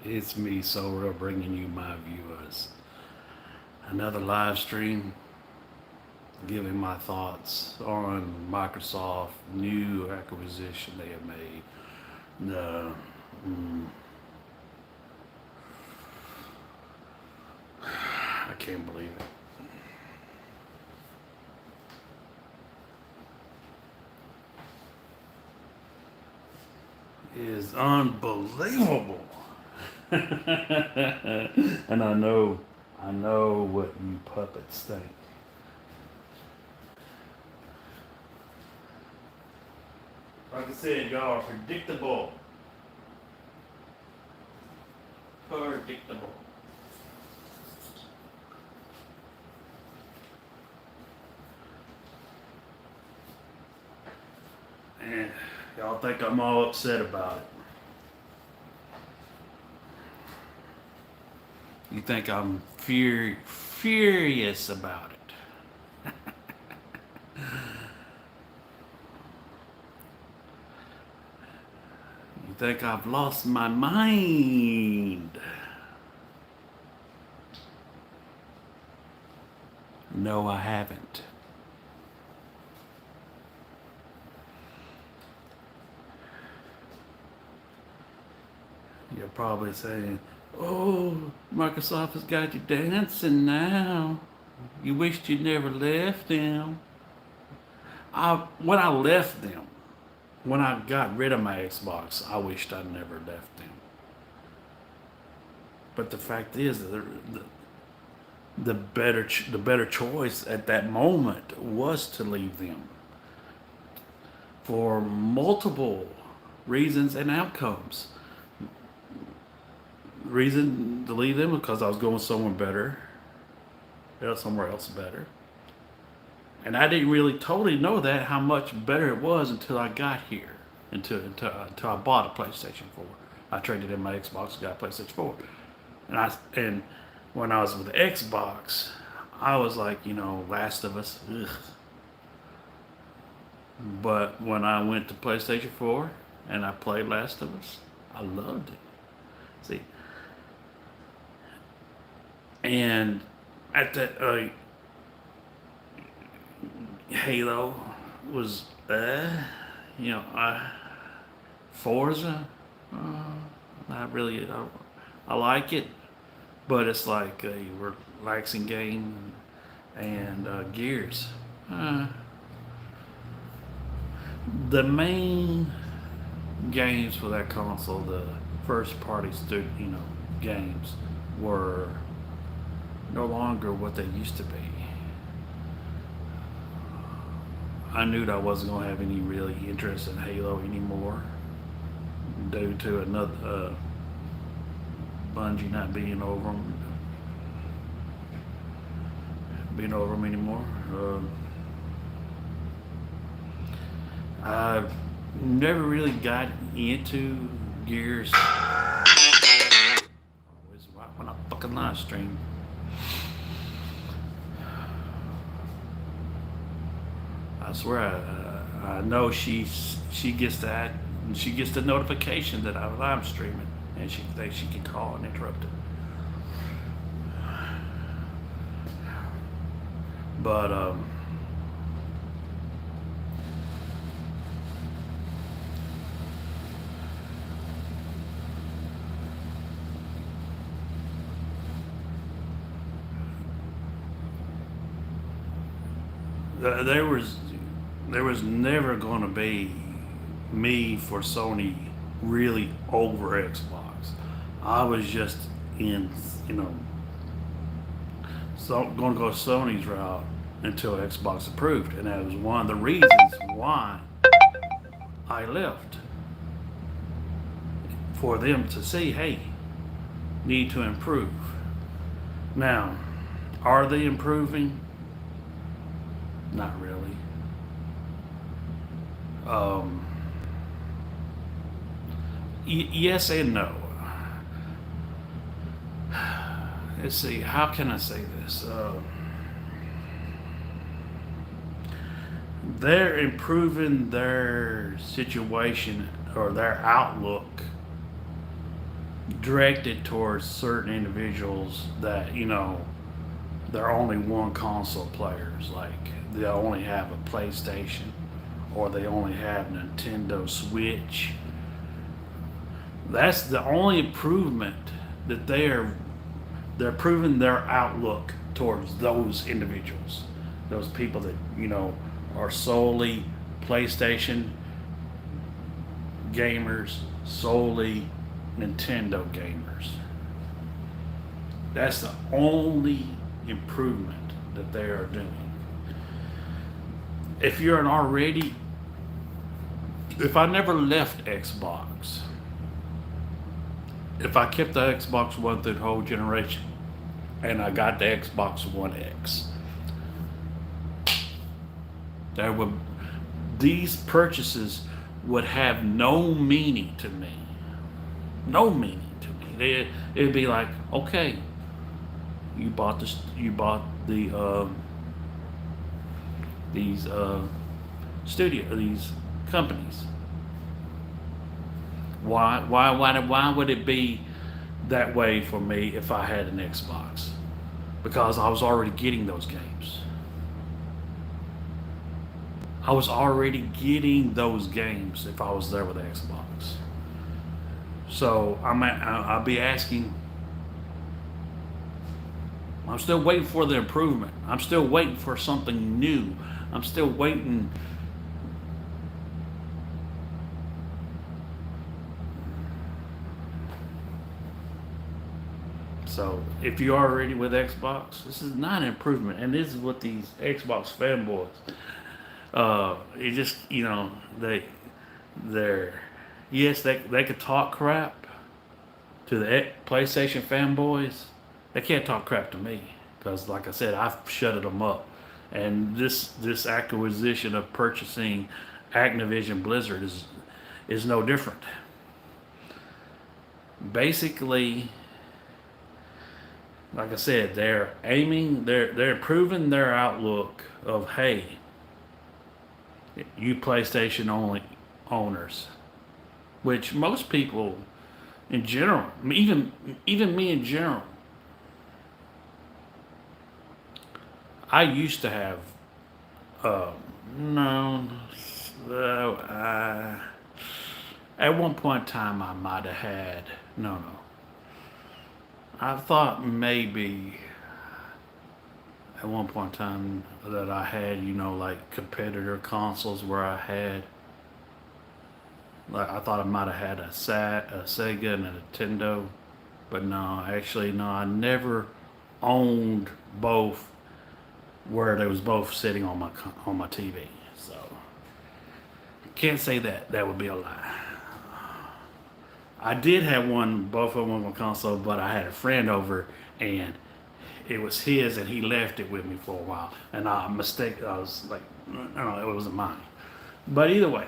It's me, Sora, bringing you my viewers. Another live stream, giving my thoughts on Microsoft new acquisition they have made. The mm, I can't believe it. It is unbelievable. And I know what you puppets think. Like I said, y'all are predictable. Predictable. And y'all think I'm all upset about it. You think I'm furious about it. You think I've lost my mind. No, I haven't. You're probably saying, oh, Microsoft has got you dancing now. You wished you never left them. When I left them, when I got rid of my Xbox, I wished I never left them. But the fact is, the better choice at that moment was to leave them for multiple reasons and outcomes. Reason to leave them because I was going somewhere better, somewhere else better. And I didn't really totally know that how much better it was until I got here, until I bought a PlayStation 4. I traded in my Xbox, got a PlayStation 4, and when I was with the Xbox, I was like, Last of Us, ugh. But when I went to PlayStation 4 and I played Last of Us, I loved it. See, and at that Halo was, Forza. Uh, Not really. I like it, but it's like a relaxing game, and Gears. Uh, the main games for that console, the first party games, were no longer what they used to be. I knew that I wasn't going to have any really interest in Halo anymore due to another Bungie not being over them anymore. I never really got into Gears. Always right when I fucking live stream. I swear, I know she gets that. She gets the notification that I'm live streaming, and she thinks she can call and interrupt it. But there was never going to be me for Sony really over Xbox. I was just in, you know, so going to go Sony's route until Xbox approved, and that was one of the reasons why I left, for them to see, hey, need to improve. Now, are they improving? Not really. Um, yes and no. Let's see, how can I say this? They're improving their situation or their outlook directed towards certain individuals that, they're only one console players. Like they only have a PlayStation or they only have Nintendo Switch. That's the only improvement that they're proving their outlook towards those individuals, those people that are solely PlayStation gamers, solely Nintendo gamers. That's the only improvement that they are doing. If you're an already, if I never left Xbox, if I kept the Xbox One through the whole generation, and I got the Xbox One X, there would these purchases would have no meaning to me. No meaning to me. It'd be like, okay, you bought this, you bought these these companies. Why would it be that way for me if I had an Xbox? Because I was already getting those games. I was already getting those games if I was there with the Xbox. So I'll be asking. I'm still waiting for the improvement. I'm still waiting for something new. I'm still waiting. So if you're already with Xbox, this is not an improvement, and this is what these Xbox fanboys. It just they're yes they could talk crap to the PlayStation fanboys. They can't talk crap to me because, like I said, I've shutted them up. And this acquisition of purchasing Activision Blizzard is no different. Basically, like I said, they're improving their outlook of, hey, you PlayStation only owners, which most people in general, even me in general, I used to have no. At one point in time, I might have had no. I thought maybe at one point in time that I had, like competitor consoles where I had, like I thought I might have had a Sega and a Nintendo, but no, actually no, I never owned both where they was both sitting on my TV. So can't say that would be a lie. I did have both of them on my console, but I had a friend over and it was his, and he left it with me for a while. And I was like, no, it wasn't mine. But either way,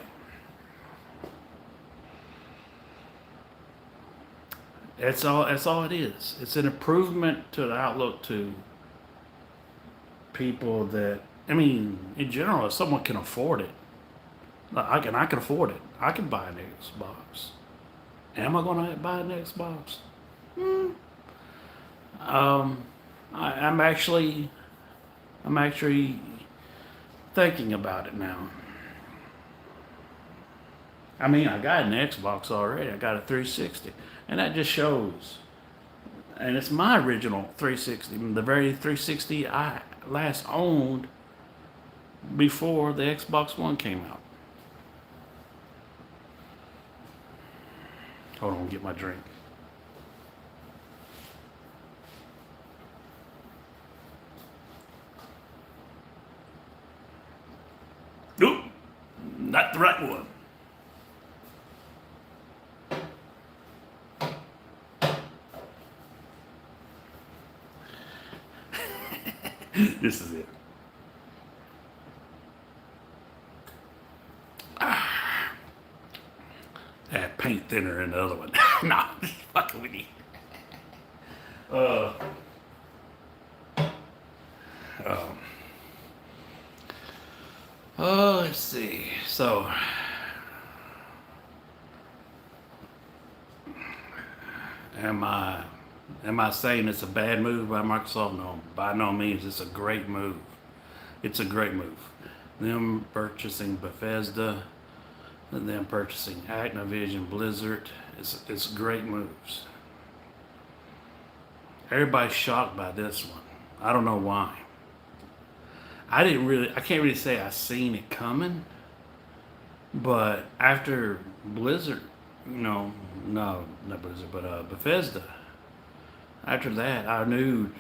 that's all. That's all it is. It's an improvement to the outlook to people that, in general, if someone can afford it, I can afford it. I can buy an Xbox. Am I going to buy an Xbox? I'm actually thinking about it now. I got an Xbox already. I got a 360, and that just shows. And it's my original 360, the very 360 I last owned before the Xbox One came out. Hold on, get my drink. Nope, not the right one. This is it. Had paint thinner in the other one. Nah, fucking with you. Let's see. So, Am I am I saying it's a bad move by Microsoft? No, by no means. It's a great move. It's a great move. Them purchasing Bethesda, and them purchasing Activision, Blizzard. It's great moves. Everybody's shocked by this one. I don't know why. I can't really say I seen it coming, but after Blizzard, no, not Blizzard, but Bethesda, after that, I knew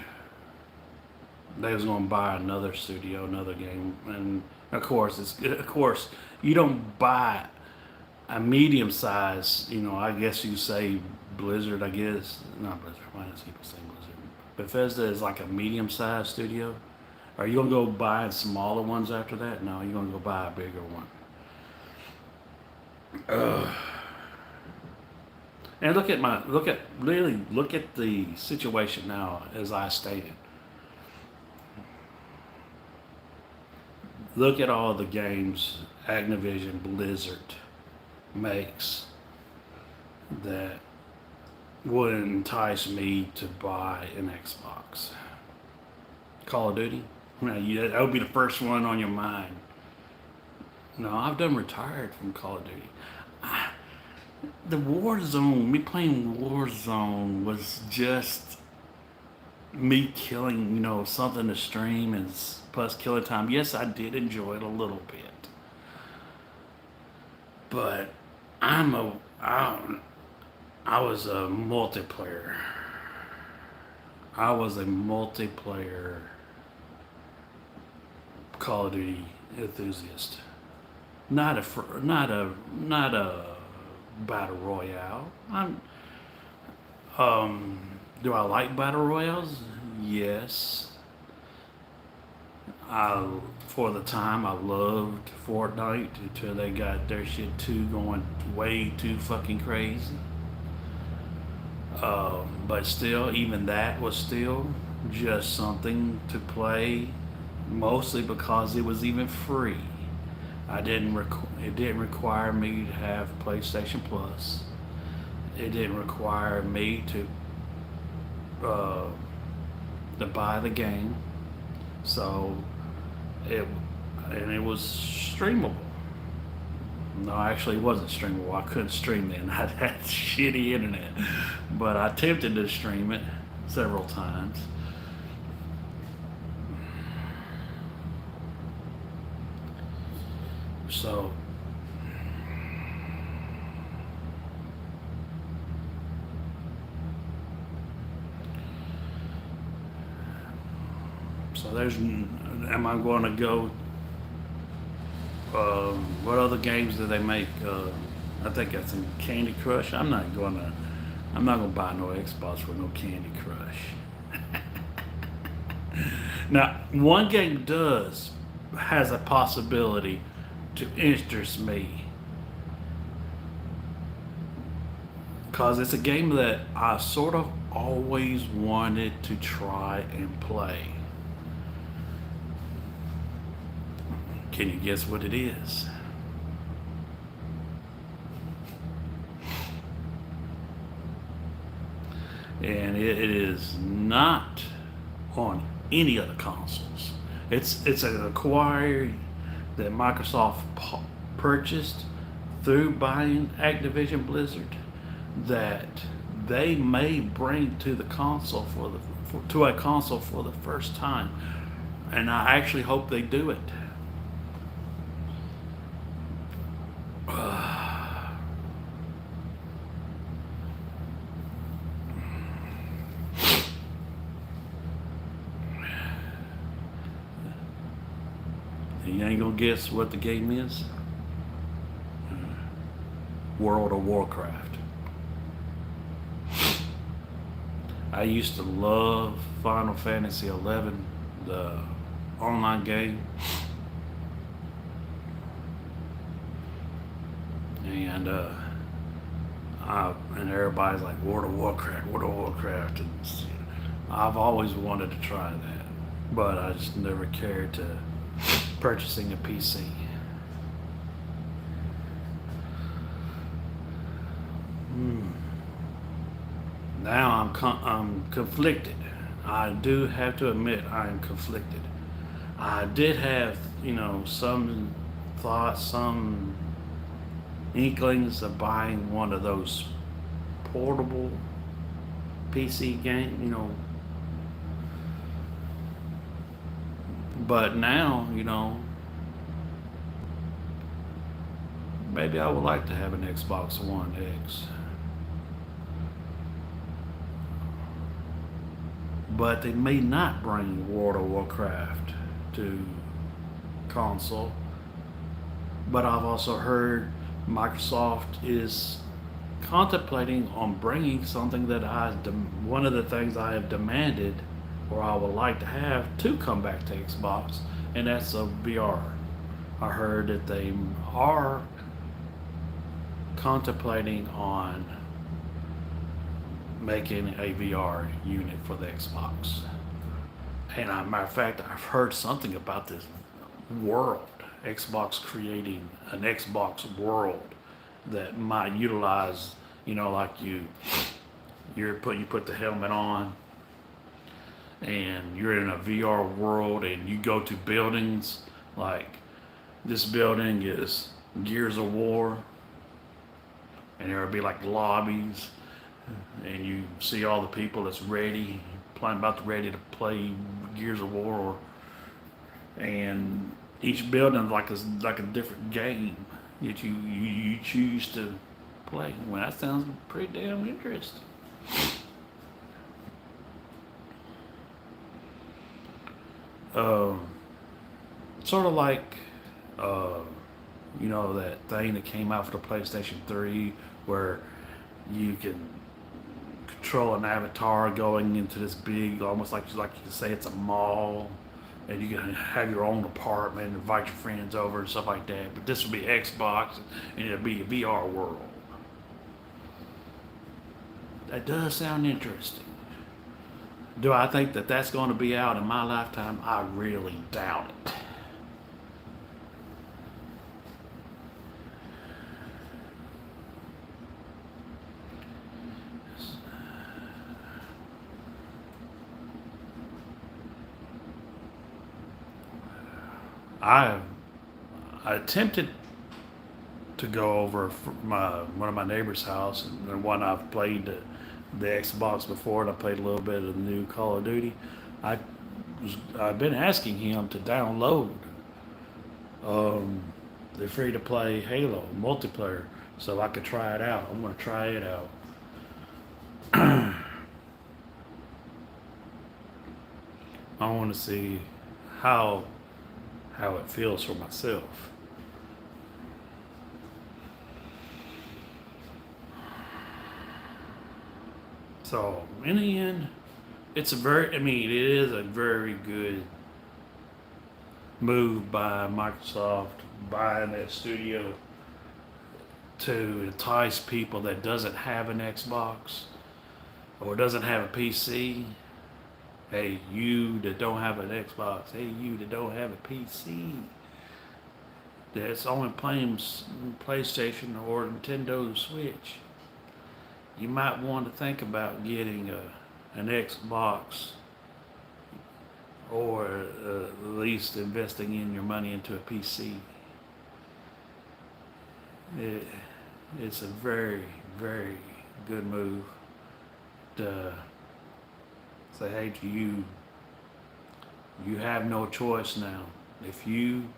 they was gonna buy another studio, another game, and of course you don't buy a medium size. I guess you say Blizzard. I guess not Blizzard. Why does people say Blizzard? Bethesda is like a medium sized studio. Are you gonna go buy smaller ones after that? No, you're gonna go buy a bigger one. And look at the situation now as I stated. Look at all the games Activision Blizzard makes that would entice me to buy an Xbox. Call of Duty? That would be the first one on your mind. No, I've done retired from Call of Duty. The Warzone, me playing Warzone was just me killing, something to stream and plus killing time. Yes, I did enjoy it a little bit, but I was a multiplayer. I was a multiplayer Call of Duty enthusiast. Not a battle royale. Do I like battle royales? Yes. For the time, I loved Fortnite until they got their shit going way too fucking crazy. But still, even that was still just something to play, mostly because it was even free. It didn't require me to have PlayStation Plus. It didn't require me uh, to buy the game. So it it was streamable. No, actually, it wasn't streamable. I couldn't stream then. I had shitty internet, but I attempted to stream it several times. So am I going to go? What other games do they make? I think that's in Candy Crush. I'm not gonna buy no Xbox with no Candy Crush. Now, one game has a possibility to interest me, because it's a game that I sort of always wanted to try and play. Can you guess what it is? And it is not on any of the consoles. It's an acquired that Microsoft purchased through buying Activision Blizzard that they may bring to the console to a console for the first time, and I actually hope they do it. You ain't gonna guess what the game is? World of Warcraft. I used to love Final Fantasy 11, the online game. And and everybody's like, World of Warcraft, World of Warcraft. And I've always wanted to try that, but I just never cared to purchasing a PC. Now I'm conflicted. I do have to admit I am conflicted. I did have, some thoughts, some inklings of buying one of those portable PC game, but now, maybe I would like to have an Xbox One X. But they may not bring World of Warcraft to console. But I've also heard Microsoft is contemplating on bringing something that one of the things I have demanded or I would like to have to come back to Xbox, and that's a VR. I heard that they are contemplating on making a VR unit for the Xbox. And as a matter of fact, I've heard something about this world, Xbox creating an Xbox world that might utilize, like you put the helmet on and you're in a VR world and you go to buildings like this building is Gears of War, and there'll be like lobbies, and you see all the people that's ready to play Gears of War, and each building like a different game that you choose to play. Well, that sounds pretty damn interesting. Um, Sort of like, uh, that thing that came out for the PlayStation 3 where you can control an avatar going into this big, almost like you say it's a mall, and you can have your own apartment, invite your friends over and stuff like that. But this would be Xbox, and it'd be a VR world. That does sound interesting. Do I think that that's going to be out in my lifetime? I really doubt it. I I attempted to go over one of my neighbor's house, and the one I've played the Xbox before, and I played a little bit of the new Call of Duty. I I've been asking him to download um, the free to play Halo multiplayer so I could try it out. I'm gonna try it out. I want to see how how it feels for myself. So in the end, I mean, it is a very good move by Microsoft buying that studio to entice people that doesn't have an Xbox or doesn't have a PC. Hey, you that don't have an Xbox. Hey, you that don't have a PC. That's only playing PlayStation or Nintendo Switch. You might want to think about getting an Xbox, or at least investing in your money into a PC. It, it's a very, very good move to say, hey, to you, you have no choice now. If you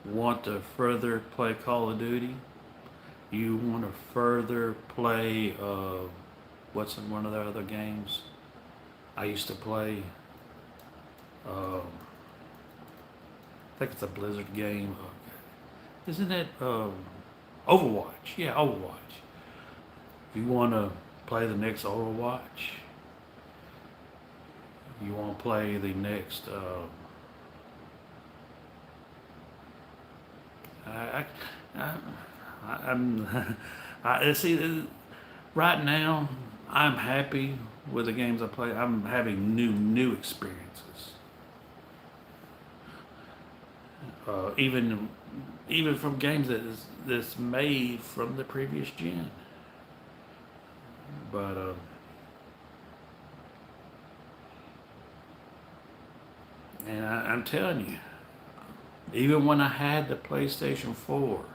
want to further play Call of Duty, you want to further play, what's in one of the other games I used to play? I think it's a Blizzard game. Isn't it Overwatch? Yeah, Overwatch. If you want to play the next Overwatch, you want to play the next. I, I, I'm. I see. Right now, I'm happy with the games I play. I'm having new experiences. Even from games that's made from the previous gen. But And I'm telling you, even when I had the PlayStation 4,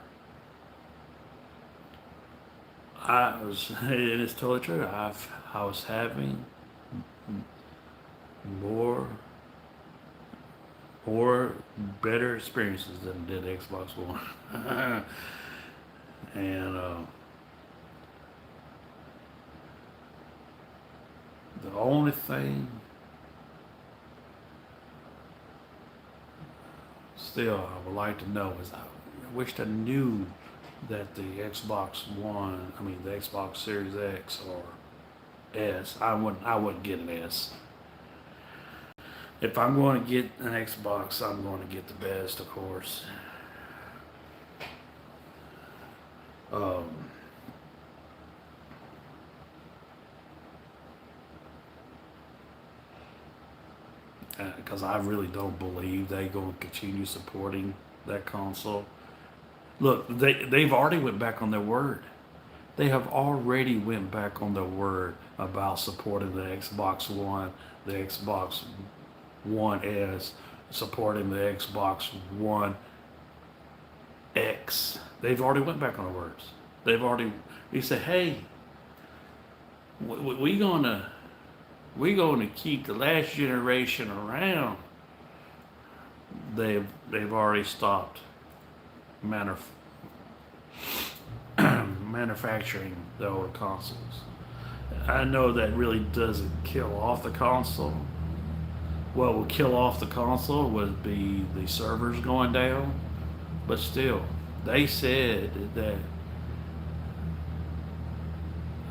I was, and it's totally true, I was having more, more better experiences than did Xbox One. And the only thing, still, I would like to know is I wished I knew that the the Xbox Series X or S, I wouldn't get an S. If I'm going to get an Xbox, I'm going to get the best, of course. Um, because I really don't believe they're going to continue supporting that console. Look, they've already went back on their word. They have already went back on their word about supporting the Xbox One, the Xbox One S, supporting the Xbox One X. They've already went back on their words. They said, hey, we gonna keep the last generation around. They've already stopped manuf- manufacturing the older consoles. I know that really doesn't kill off the console. What would kill off the console would be the servers going down, but still, they said that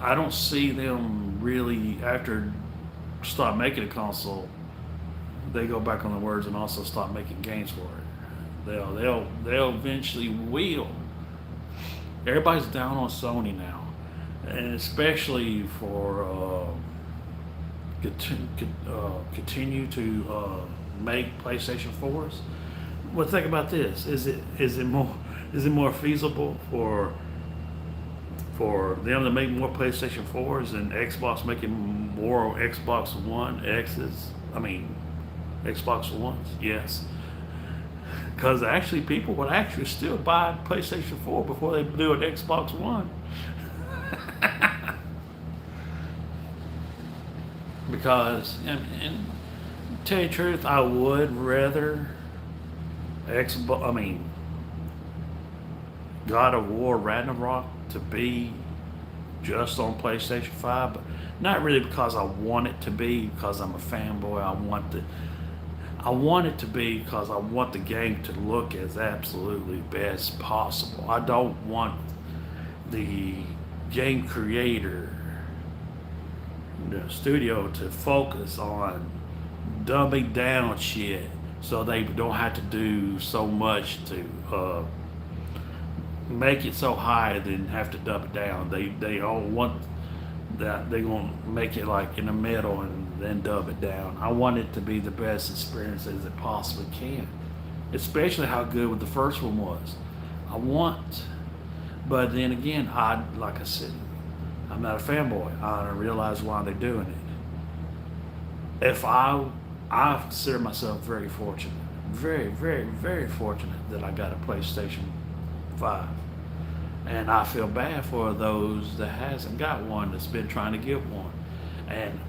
I don't see them really after stop making a console. They go back on the words and also stop making games for it. They'll eventually will. Everybody's down on Sony now, and especially for continue to make PlayStation 4s. Well, think about this: is it more feasible for them to make more PlayStation 4s and Xbox making more Xbox One X's? I mean, Xbox Ones, yes. Because actually, people would actually still buy PlayStation 4 before they do an Xbox One. Because, and tell you the truth, I would rather God of War Ragnarok to be just on PlayStation 5, but not really because I want it to be, because I'm a fanboy. I want it to be because I want the game to look as absolutely best possible. I don't want the game creator, the studio, to focus on dumbing down shit so they don't have to do so much to make it so high then have to dumb it down. They all want that they're gonna make it like in the middle and then dub it down. I want it to be the best experience as it possibly can, especially how good the first one was. I want, but then again, like I said, I'm not a fanboy. I realize why they're doing it. If I consider myself very fortunate, very, very, very fortunate that I got a PlayStation 5. And I feel bad for those that hasn't got one, that's been trying to get one. And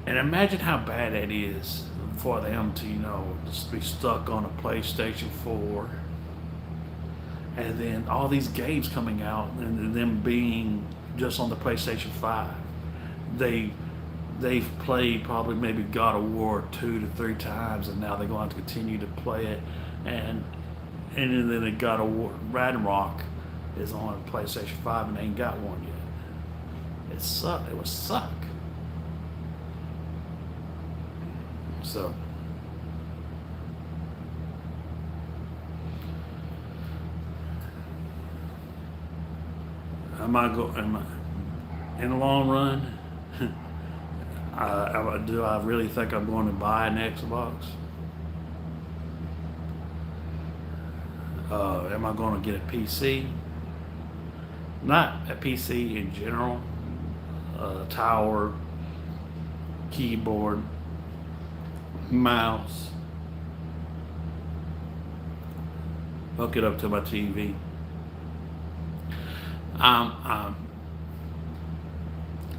and imagine how bad that is for them to, just be stuck on a PlayStation 4 and then all these games coming out and them being just on the PlayStation 5. They they've played probably maybe God of War 2 to 3 times, and now they're going to continue to play it. And and then they got a Ragnarok is on PlayStation 5 and they ain't got one yet. It suck. It would suck. So am I in the long run? Do I really think I'm going to buy an Xbox? Am I going to get a PC? Not a PC in general. Tower, keyboard, mouse, hook it up to my TV. Um,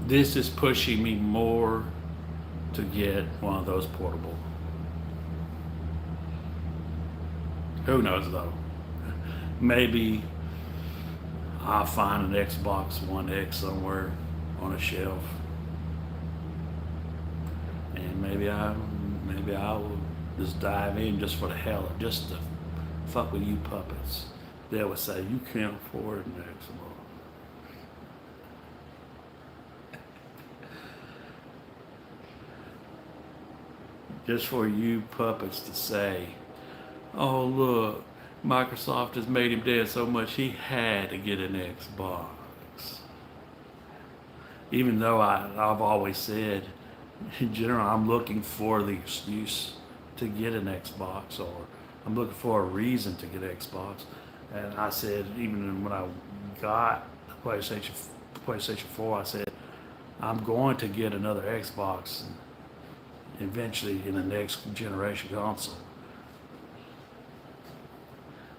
this is pushing me more to get one of those portable. Who knows though? Maybe I'll find an Xbox One X somewhere on a shelf, and maybe I'll just dive in just for the hell of just to fuck with you puppets. They would say you can't afford an Xbox. Just for you puppets to say, oh look, Microsoft has made him dead so much he had to get an Xbox. Even though I've always said, in general, I'm looking for the excuse to get an Xbox, or I'm looking for a reason to get an Xbox. And I said, even when I got the PlayStation 4, I said, I'm going to get another Xbox eventually in the next generation console.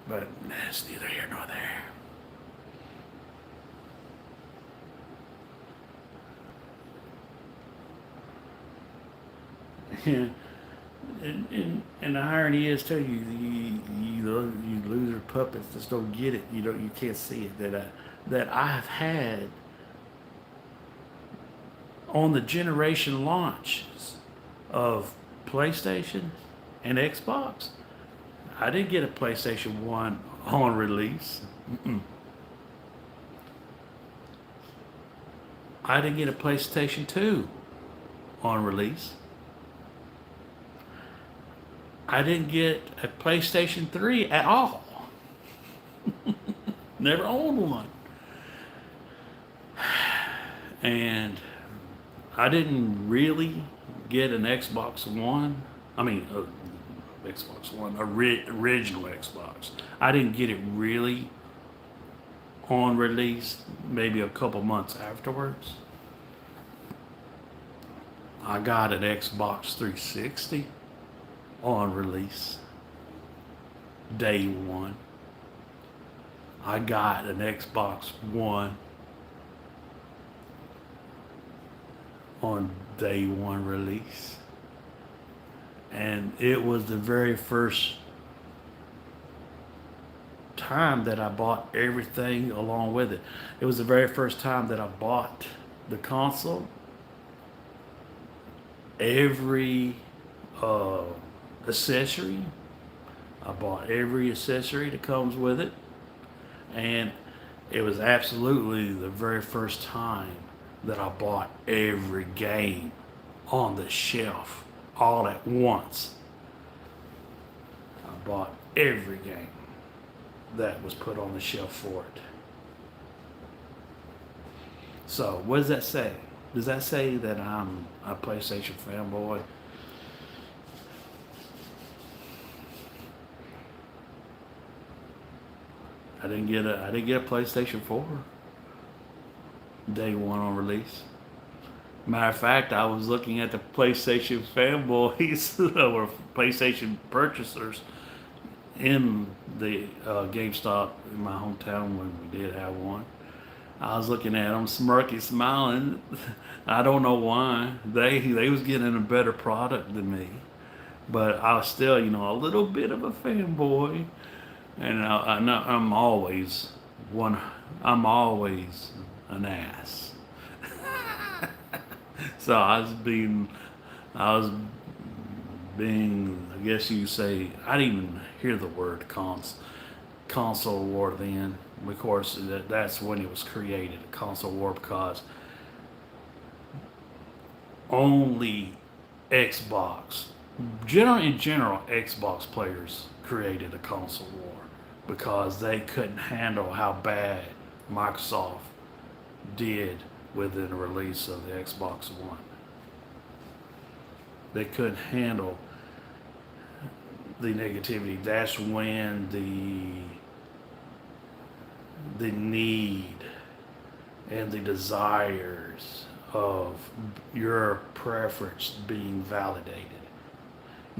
But it's neither here nor there. And the irony is too, you loser puppets just don't get it. You can't see it that I've had on the generation launches of PlayStation and Xbox. I didn't get a PlayStation 1 on release. I didn't get a PlayStation 2 on release. I didn't get a PlayStation 3 at all. Never owned one. And I didn't really get an Xbox One. Xbox One, original Xbox. I didn't get it really on release, maybe a couple months afterwards. I got an Xbox 360 on release, day one. I got an Xbox One on day one release. And it was the very first time that I bought everything along with it. It was the very first time that I bought the console, every accessory. I bought every accessory that comes with it. And it was absolutely the very first time that I bought every game on the shelf all at once. I bought every game that was put on the shelf for it. So what does that say? Does that say that I'm a PlayStation fanboy? I didn't get a PlayStation 4 day one on release. Matter of fact, I was looking at the PlayStation fanboys or PlayStation purchasers in the GameStop in my hometown when we did have one. I was looking at them, smirky, smiling. I don't know why. They was getting a better product than me, but I was still, a little bit of a fanboy. And I'm always one. I'm always an ass. So I was being. I guess you say. I didn't even hear the word console war then. Of course, that's when it was created, a console war, because only Xbox, in general, Xbox players created a console war because they couldn't handle how bad Microsoft did within the release of the Xbox One. They couldn't handle the negativity. That's when the need and the desires of your preference being validated.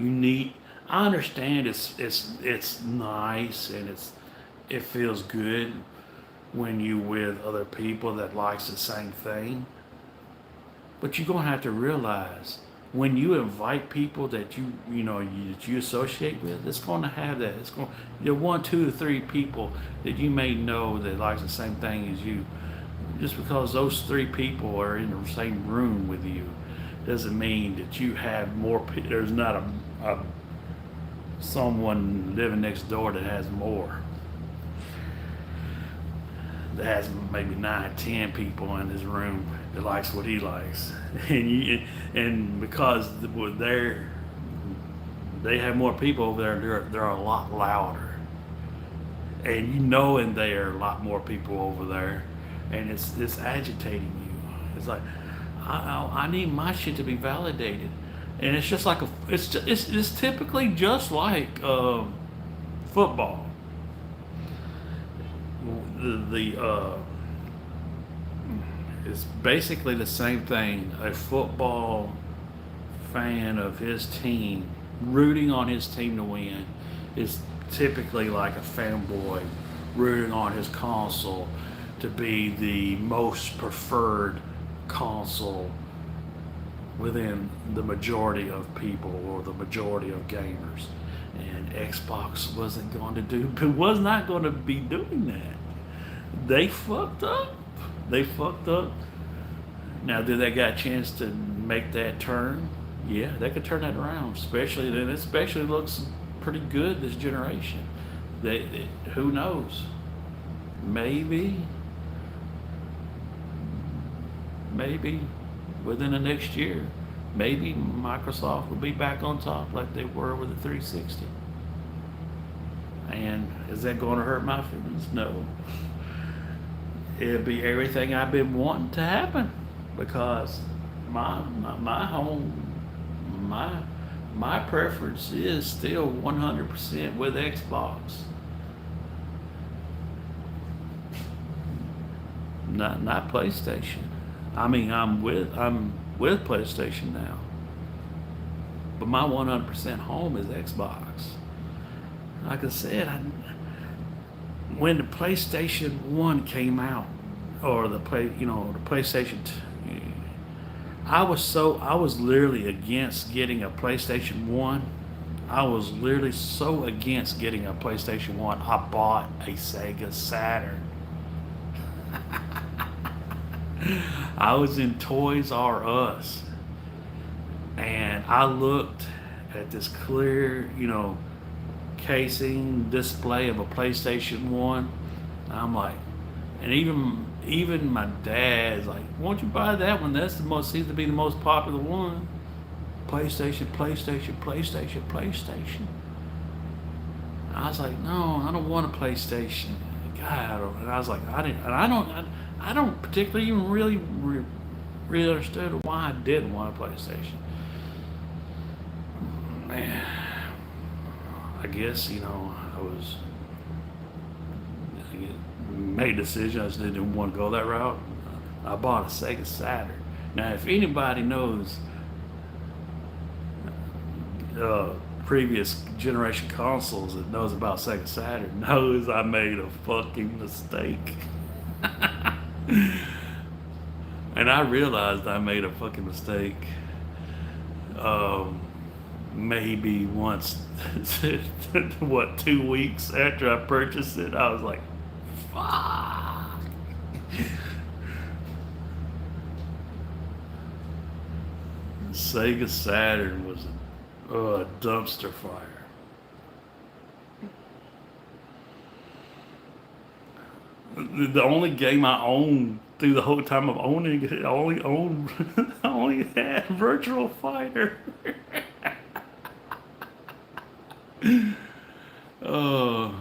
You need. I understand it's nice and it feels good when you with other people that likes the same thing. But you're gonna have to realize when you invite people that that you associate with, it's gonna have that. It's going one, two, or three people that you may know that likes the same thing as you. Just because those three people are in the same room with you, doesn't mean that you have more. There's not a someone living next door that has more. That has maybe 9, 10 people in his room that likes what he likes, and because they have more people over there, they're a lot louder, and and they are a lot more people over there, and it's agitating you. It's like I need my shit to be validated, and it's just like it's typically just like football. The It's basically the same thing. A football fan of his team rooting on his team to win is typically like a fanboy rooting on his console to be the most preferred console within the majority of people or the majority of gamers. And Xbox was not going to be doing that. They fucked up. They fucked up. Now, did they got a chance to make that turn? Yeah, they could turn that around. Especially looks pretty good this generation. Who knows? Maybe within the next year, maybe Microsoft will be back on top like they were with the 360. And is that going to hurt my feelings? No. It'll be everything I've been wanting to happen because my home, my preference is still 100% with Xbox. Not PlayStation. I mean, I'm with PlayStation now, but my 100% home is Xbox. Like I said, when the PlayStation 1 came out, or the PlayStation 2, I was literally against getting a PlayStation 1. I was literally so against getting a PlayStation 1. I bought a Sega Saturn. I was in Toys R Us, and I looked at this clear, casing display of a PlayStation 1. I'm like, and even my dad's like, won't you buy that one? Seems to be the most popular one. PlayStation. I was like, no, I don't want a PlayStation. God, and I was like, I don't particularly even really understood why I did want a PlayStation. Man, I guess I made a decision. I just didn't want to go that route. I bought a Sega Saturn. Now, if anybody knows previous generation consoles that knows about Sega Saturn knows I made a fucking mistake. And I realized I made a fucking mistake maybe once, 2 weeks after I purchased it. I was like, fuck. Sega Saturn was a dumpster fire. The only game I owned through the whole time of owning it, I only had Virtual Fighter. Oh,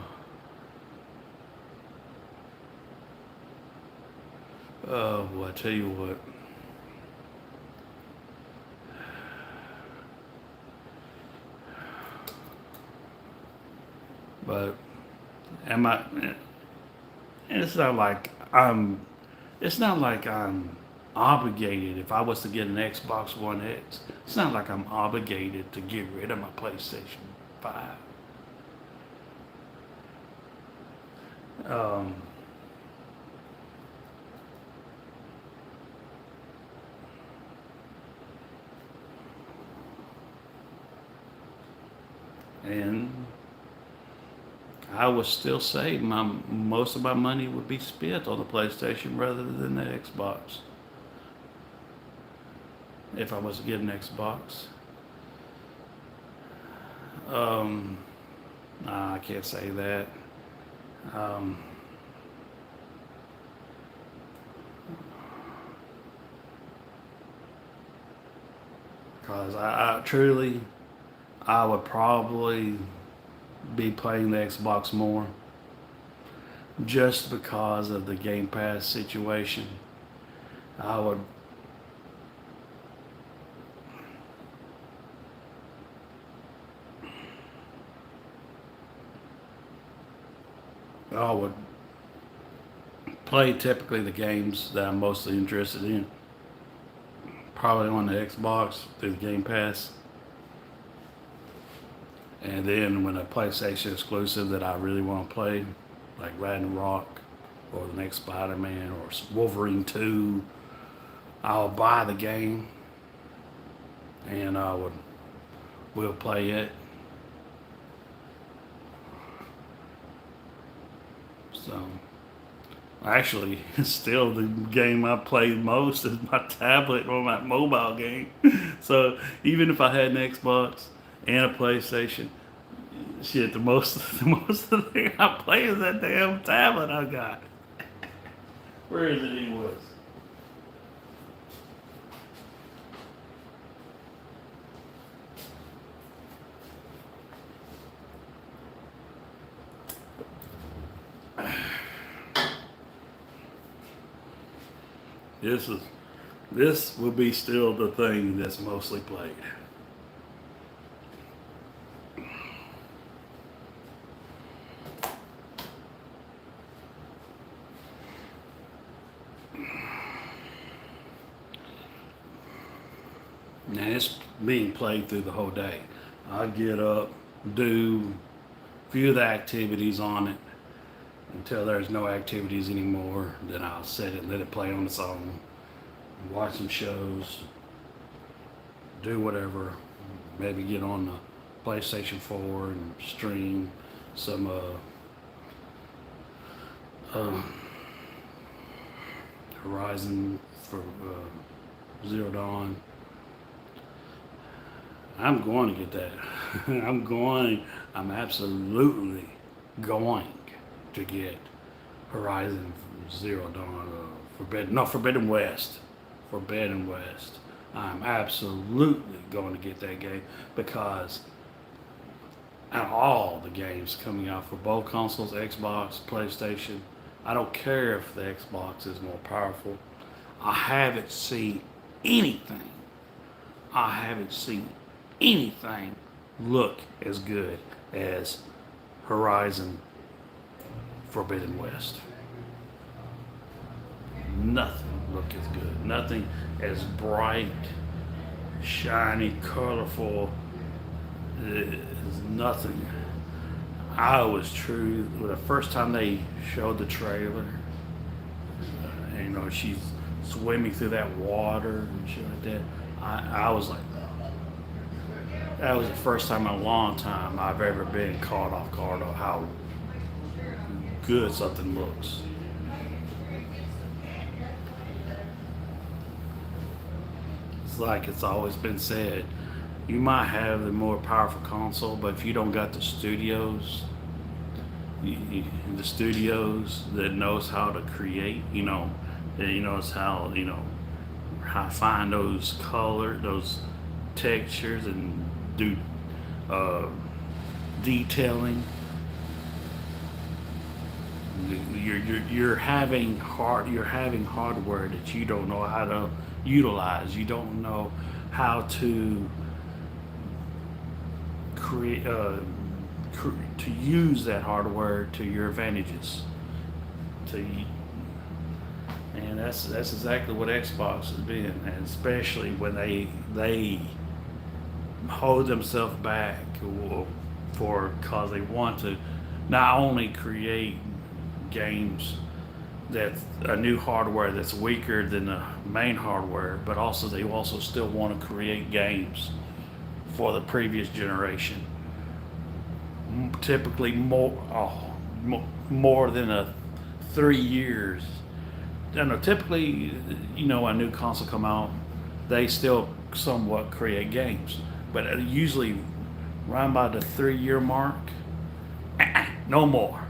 well, I tell you what. But am I? And it's not like I'm obligated. If I was to get an Xbox One X, it's not like I'm obligated to get rid of my PlayStation 5. Um, and I would still say most of my money would be spent on the PlayStation rather than the Xbox. If I was to get an Xbox, nah, I can't say that. Um, because I truly, I would probably be playing the Xbox more just because of the Game Pass situation. I would I would play typically the games that I'm mostly interested in. Probably on the Xbox through the Game Pass. And then when a PlayStation exclusive that I really want to play, like Ragnarok or the next Spider-Man or Wolverine 2, I'll buy the game and we'll play it. So actually, still the game I played most is my tablet or my mobile game. So even if I had an Xbox and a PlayStation, shit, the most of the thing I play is that damn tablet I got. Where is it anyways? This will be still the thing that's mostly played. And it's being played through the whole day. I get up, do a few of the activities on it until there's no activities anymore. Then I'll set it and let it play on its own. Watch some shows, do whatever. Maybe get on the PlayStation 4 and stream some Horizon for Zero Dawn. I'm going to get that. I'm absolutely going to get Horizon Zero Dawn, Forbidden West. Forbidden West. I'm absolutely going to get that game because out of all the games coming out for both consoles, Xbox, PlayStation, I don't care if the Xbox is more powerful. I haven't seen anything look as good as Horizon Forbidden West. Nothing look as good. Nothing as bright, shiny, colorful. It's nothing. I was true. The first time they showed the trailer, and she's swimming through that water and shit like that. I was like, that was the first time in a long time I've ever been caught off guard on how good something looks. It's like it's always been said, you might have the more powerful console, but if you don't got the studios, the studios that knows how to create, that knows how how to find those colors, those textures, and do detailing. You're having hardware that you don't know how to utilize. You don't know how to create to use that hardware to your advantages. And that's exactly what Xbox has been, and especially when they hold themselves back for because they want to not only create games that's a new hardware that's weaker than the main hardware, but also they also still want to create games for the previous generation. Typically more than 3 years. I know typically, a new console come out, they still somewhat create games, but usually around by the 3 year mark, no more.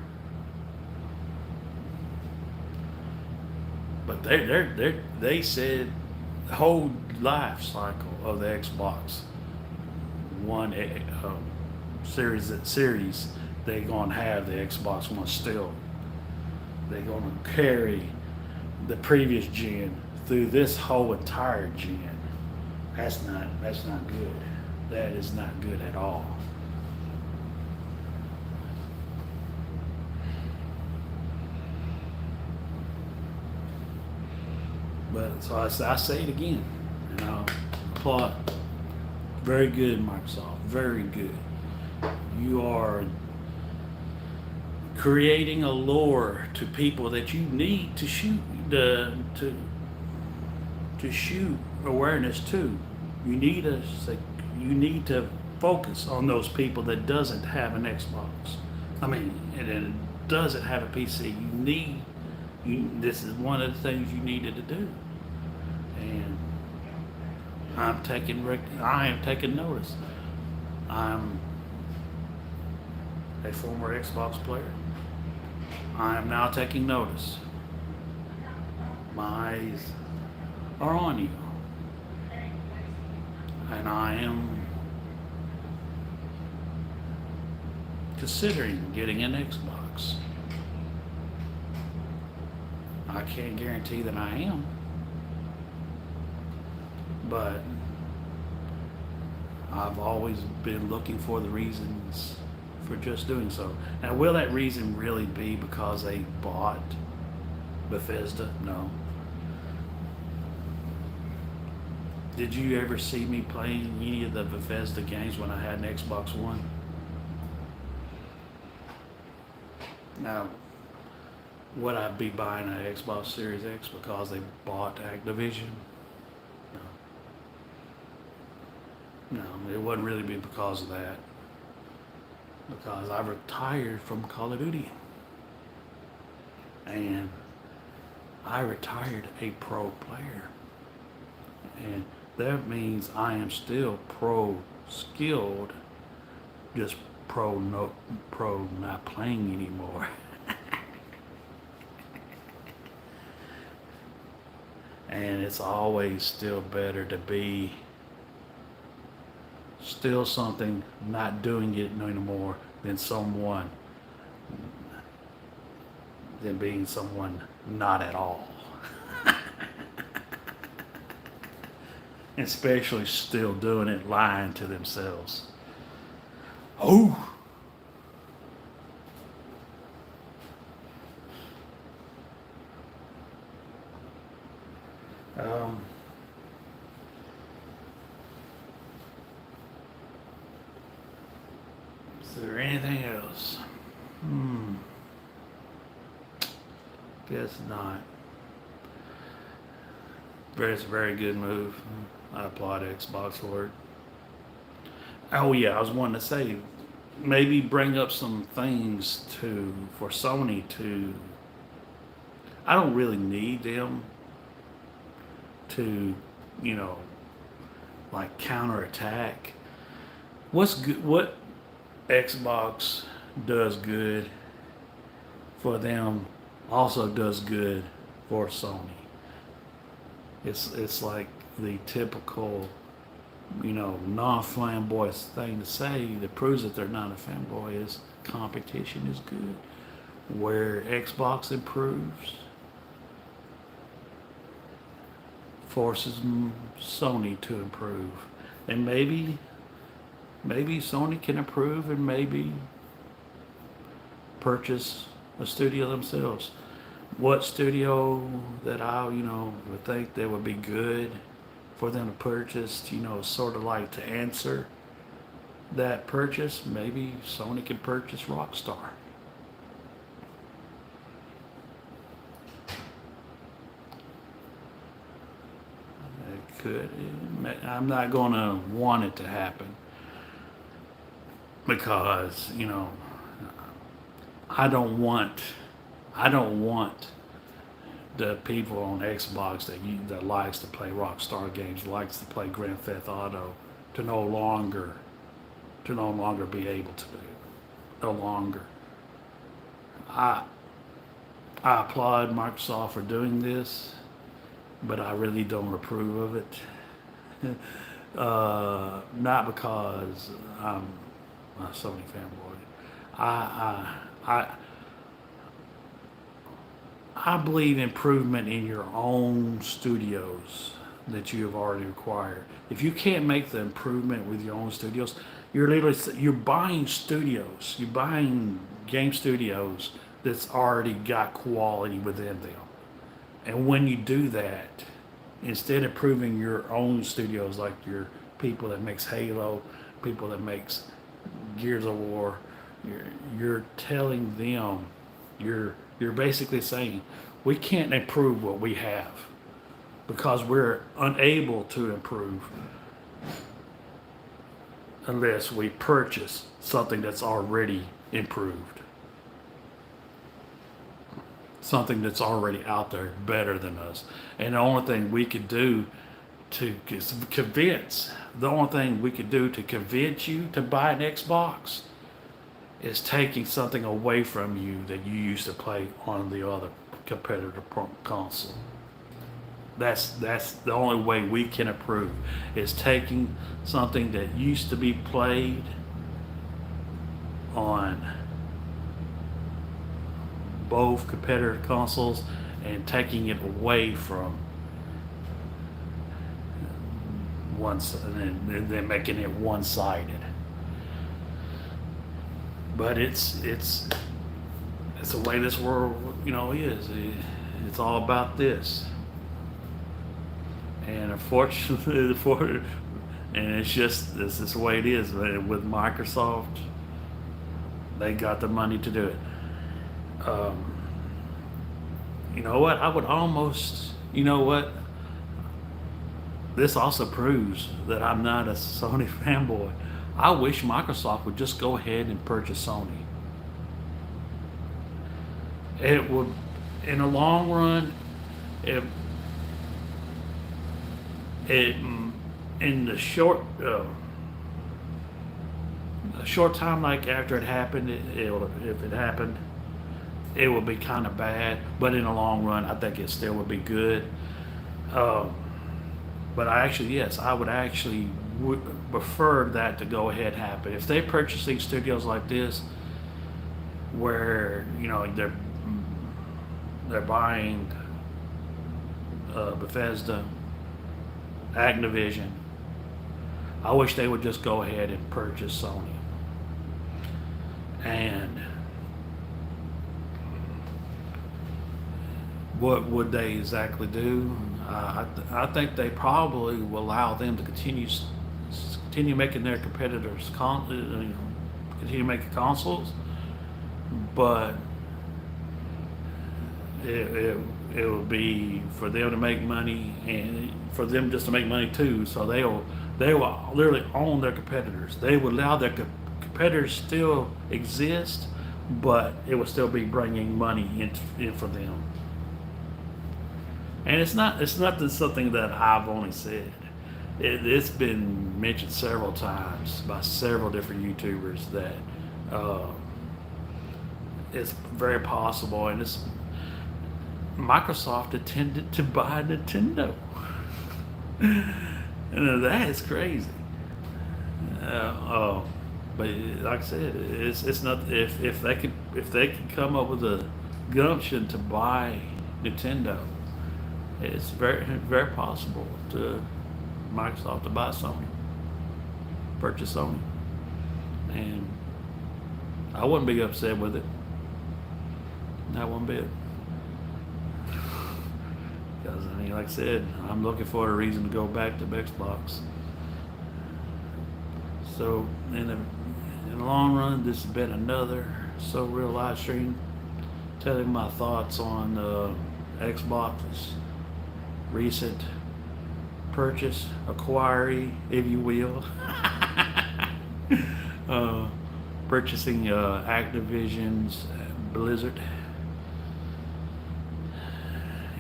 But they said the whole life cycle of the Xbox One series they gonna have the Xbox One still. They gonna carry the previous gen through this whole entire gen. That's not good. That is not good at all. But so I say it again, and I'll applaud. Very good, Microsoft. Very good. You are creating a lure to people that you need to shoot to shoot awareness to. You need a you need to focus on those people that doesn't have an Xbox. I mean, and doesn't have a PC. This is one of the things you needed to do, and I am taking notice. I'm a former Xbox player. I am now taking notice. My eyes are on you, and I am considering getting an Xbox. I can't guarantee that I am, but I've always been looking for the reasons for just doing so. Now, will that reason really be because they bought Bethesda? No. Did you ever see me playing any of the Bethesda games when I had an Xbox One? Now, would I be buying an Xbox Series X because they bought Activision? No. No, it wouldn't really be because of that. Because I retired from Call of Duty. And I retired a pro player. And that means I am still pro skilled, just pro not playing anymore. And it's always still better to be still something not doing it no more than being someone not at all. Especially still doing it, lying to themselves. Oh. Is there anything else? Guess not. But it's a very good move. I applaud Xbox for it. Oh yeah, I was wanting to say, maybe bring up some things for Sony to. I don't really need them to, like counterattack. What's good? What Xbox does good for them also does good for Sony. It's like the typical, non-flamboyant thing to say that proves that they're not a fanboy is competition is good. Where Xbox improves, forces Sony to improve, and maybe Sony can improve and maybe purchase a studio themselves. What studio that would think that would be good for them to purchase, sort of like to answer that purchase, maybe Sony could purchase Rockstar. It could. I'm not going to want it to happen because, I don't want, I don't want the people on Xbox that likes to play Rockstar games, likes to play Grand Theft Auto, to no longer be able to do it. No longer. I I applaud Microsoft for doing this, but I really don't approve of it. Not because I'm a Sony fanboy. I, I, I, I believe improvement in your own studios that you have already acquired. If you can't make the improvement with your own studios, you're buying studios. You're buying game studios that's already got quality within them. And when you do that, instead of improving your own studios like your people that makes Halo, people that makes Gears of War, you're telling them, you're basically saying we can't improve what we have because we're unable to improve unless we purchase something that's already improved, something that's already out there better than us. And the only thing we could do to convince, the only thing we could do to convince you to buy an Xbox is taking something away from you that you used to play on the other competitor console. That's the only way we can improve is taking something that used to be played on both competitor consoles and taking it away from and then making it one-sided. But it's the way this world is. It's all about this. And unfortunately, and it's just this is the way it is. With Microsoft, they got the money to do it. You know what? I would almost. You know what? This also proves that I'm not a Sony fanboy. I wish Microsoft would just go ahead and purchase Sony. It would, in the long run, it in the a short time like after it happened, if it happened, it would be kind of bad. But in the long run, I think it still would be good. But I would actually prefer that to go ahead and happen. If they're purchasing studios like this, where they're buying Bethesda, Activision, I wish they would just go ahead and purchase Sony. And what would they exactly do? I think they probably will allow them to continue making their competitors continue making consoles, but it will be for them to make money and for them just to make money too. So they will literally own their competitors. They will allow their competitors still exist, but it will still be bringing money in for them. And it's not something that I've only said. It's been mentioned several times by several different YouTubers that it's very possible, and it's Microsoft intended to buy Nintendo. And that is crazy. But like I said, it's not if they could come up with a gumption to buy Nintendo, it's very possible to Microsoft to buy Sony, purchase Sony, and I wouldn't be upset with it. Not one bit. Because, I mean, like I said, I'm looking for a reason to go back to Xbox. So, in the long run, this has been another So Real live stream, telling my thoughts on Xbox's recent purchase, acquiry, if you will. uh, Purchasing Activision's Blizzard.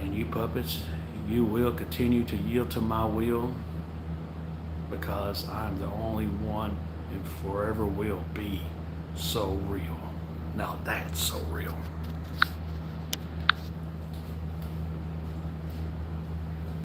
And you puppets, you will continue to yield to my will, because I'm the only one and forever will be so real. Now that's so real.